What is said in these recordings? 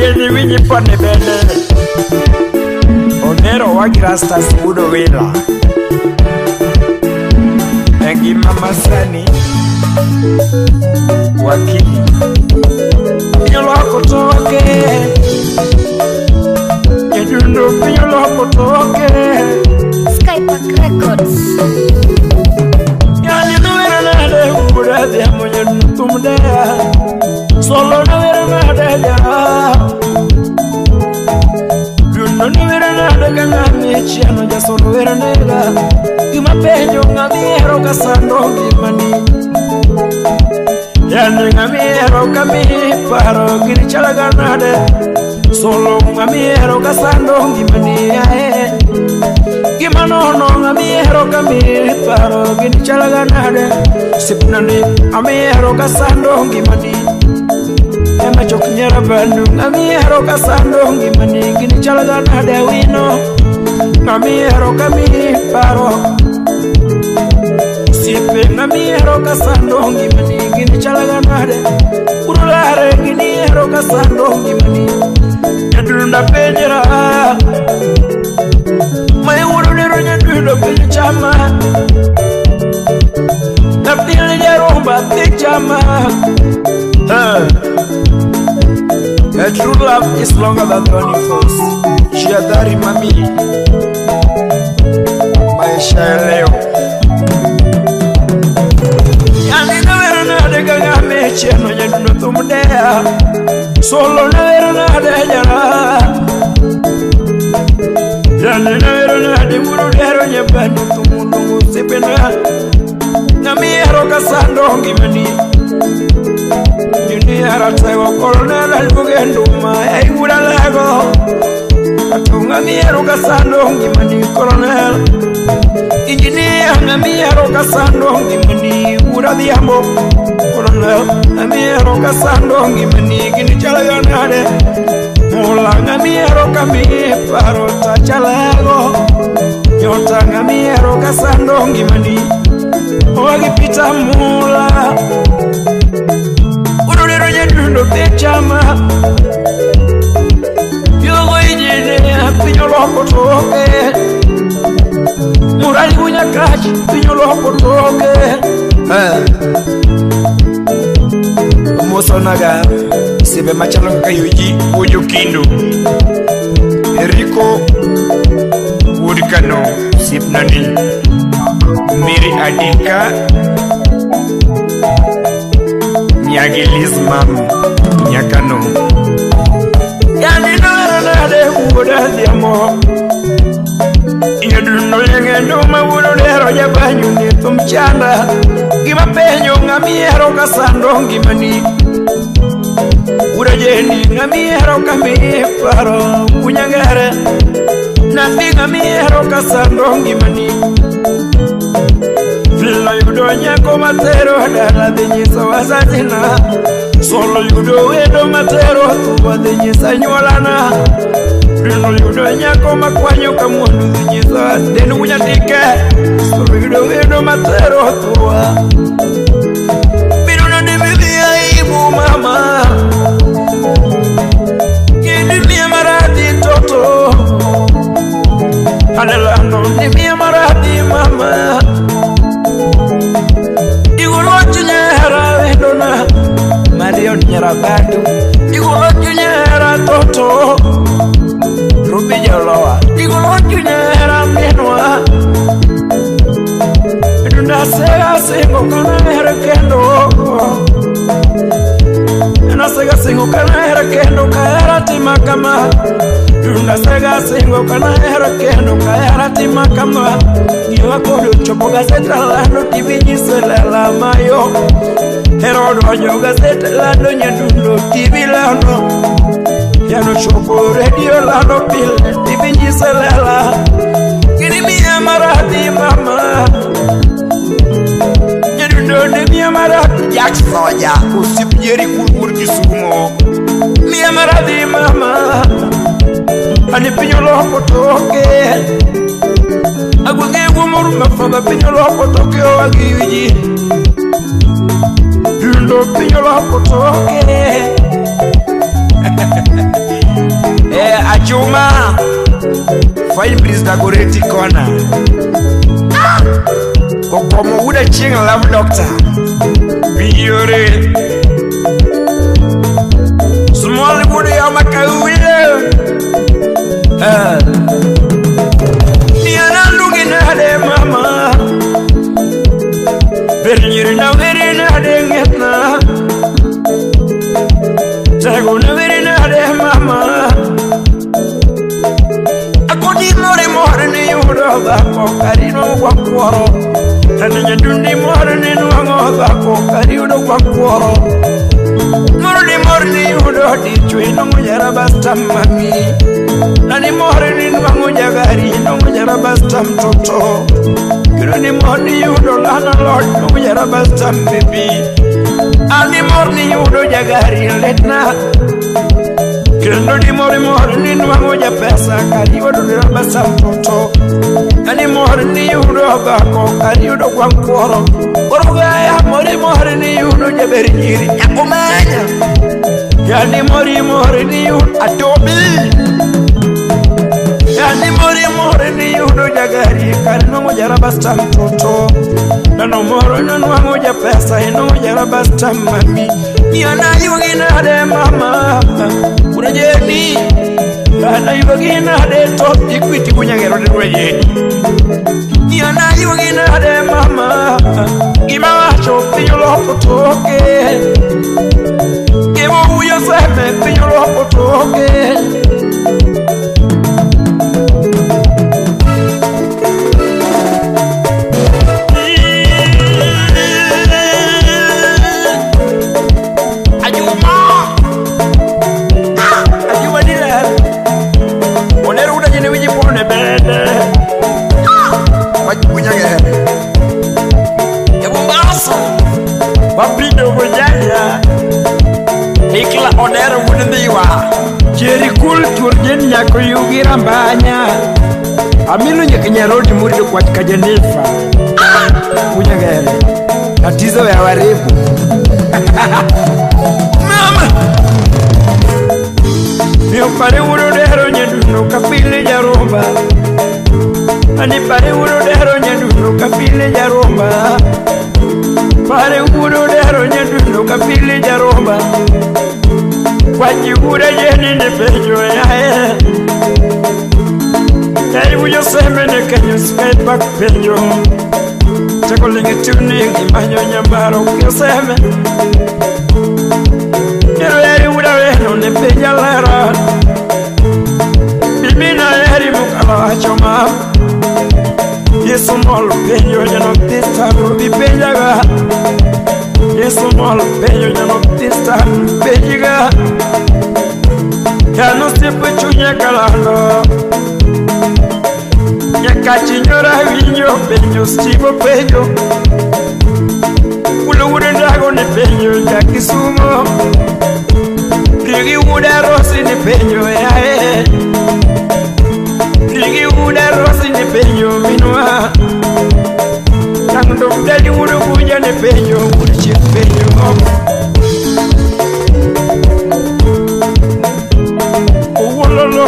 yeni winyi pone bende Onero wagi rastas udo wila Egi mama sani Wakili Pinyolo hako toke Yedundo pinyolo hako toke Skypack Records. Yani nuwera nade ukura dhia mwenye nutumdea Solo nuwera nade ya Yundo nuwera nade kangami chiano ja solo nuwera nega Gima penyo ngamiero kasando gimani Yani ngamiero kami paro gini chalaga nade Solo ngamiero kasando gimani ae Gimanono ngamiero kami paro gini chalaga nade Sipnani ngamiero kasando gimani Ema chok nyera bandu ngamiero kasando gimani gini chalaga nade wino Ngamiero kami paro Sipe ngamiero kasando gimani gini chalaga nade Urulare giniero kasando gimani Nyadunda penjera Mai urulero nyadunda penjama Napili jarumba tejama A true love is longer than 24. Shiadari mami Maisha ya leo Yani nawera nade gagame Cheno nyaduno tumdea Solo nawera nade jara Yani nawera nade murudero nyabani Tumunungu sipena Ngamiero kasando ngimani Yuni haratego kolonel albugenduma Eibura lego Atunga miero kasando ngimani kolonel Injinia ngamiero kasando ngimani Ura diambo kolonel Ngamiero kasando ngimani Gini chalaga nade Mula ngamiero kami paro tachalego Nyota ngamiero kasando ngimani Wagipita mula Urulero nyadundo pechama Yogo ijine pinyoloko toke Murali unyakachi pinyoloko toke Moso naga Sebe machalo kayuji uju kindu Eriko Urikano Sipnani Miri Adika Nyagilis mam Nyakano Yani nara nade uda diamo Inyaduno yengendo mawuno nero jabanyu neto mchanda Gima penyo ngamiero kasando ngimani Ura jeni ngamiero kami paro Unyangere Nandi ngamiero kasando ngimani Fila yudo nyako matero Dala denyisa wasatina Solo yudo wedo matero Tuwa denyisa nyolana Fila yudo nyako makwanyo Kamundu denyisa denu unyatike Solo yudo wedo matero Tuwa Biduna dimithia ibu mama Yedimia maradi toto Adelano dimia maradi mama Marion nyara badu Igolo nyara toto Rubi jolowa Igolo nyara menwa Dunda sega singo kana herekendo Dunda sega singo kana herekendo Kaera tima kama Dunda sega singo kana herekendo Kaera tima kama Niwa kodo chopo gazeta lano Tivijiselela mayo Herodo nyoga sete lando nyadundo TV lando Yano chopo radio lando pile TV njiselela Gini miya marati mama Nyadundo ne miya marati Jak soja Usipjeri kurkur kisumo Miya marati mama Ani pinyolo potoke Agwage gumuru mafaba pinyolo potoke o agiwiji Dundo pinyolo potoke Ajuma Fine please da goreti kona Kokomo uda ching love doctor Biyore Small budi ya makawile Niana lungi na de mama Bernyiri na veri na de ngetna Tago na veri na de mama Akodi more ni yudo bako karino kwa kuoro Taninya dundi more ni nuango bako karino kwa kuoro Morni yudo dichwe nongo jara basta mami Nani morni nuango jagari nongo jara basta mtoto Kironi morni yudo lana lord nongo jara basta mbibi Ani morni yudo jagari letna Kendo di morni nuango ja pesa kari yudo jara basta mtoto Nani morni yudo bako kari yudo kwa mkuoro Orugaya morni yudo jaberi jiri Yakumanya Yani mori ni yun atobi Yani mori ni yudo jagari Kari nongo jara basta mtoto Nano moro nongo ja pesa Nongo jara basta mami Yana yugina de mama Kuna jeni Yana yugina de top Ikwiti kunyangero de rejeni Yana yugina de mama Ima wacho pinyo loko toke Kemo uyo seme pinyo loko toke Ajuma dile Oneru uda jine wiji pone bede Wajukunyage Ebo mbasa Wapido kujaya Ikla onero wudindiwa Jeri kul turjen nyako yugira mbanya Amilo nyekenya rodi murido kwa chikajendifa Kunyagere Tatizo ya waribu Mama Mio pare uro dero nyeduno kapile jaromba Ani pare uro dero nyeduno kapile jaromba Pare uro dero nyeduno kapile jaromba Kwaji ura jeni ne pejo ya he Yai ujo seme ne kenyo skate back pejo Chako lingi tuni imanyo nyambaro kio seme Nero yari ura weno ne peja lera Bimina yari mukala wachoma Yesu molu pejo jano tista rubi peja ga Yesu molu pejo jano tista peji ga Yano sipu chunya kalano Nyakachi nyora winyo penyo stivo penyo Ulu ude ndago ni penyo jaki sumo Rigi ude rosi ni penyo yae Rigi ude rosi ni penyo minwa Tangdo mdali ude kuja ni penyo ude chik penyo Uwololo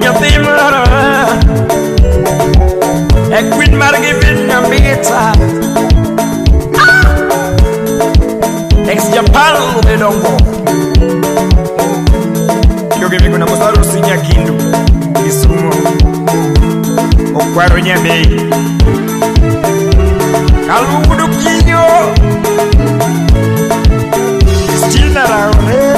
Yatimara Ekwin margi vin ngambita Ex-Japan ubedongo Yoge miku na musaru sinya kindu Kisumo Okwaro nyamei Kalugudu kinyo Still not around here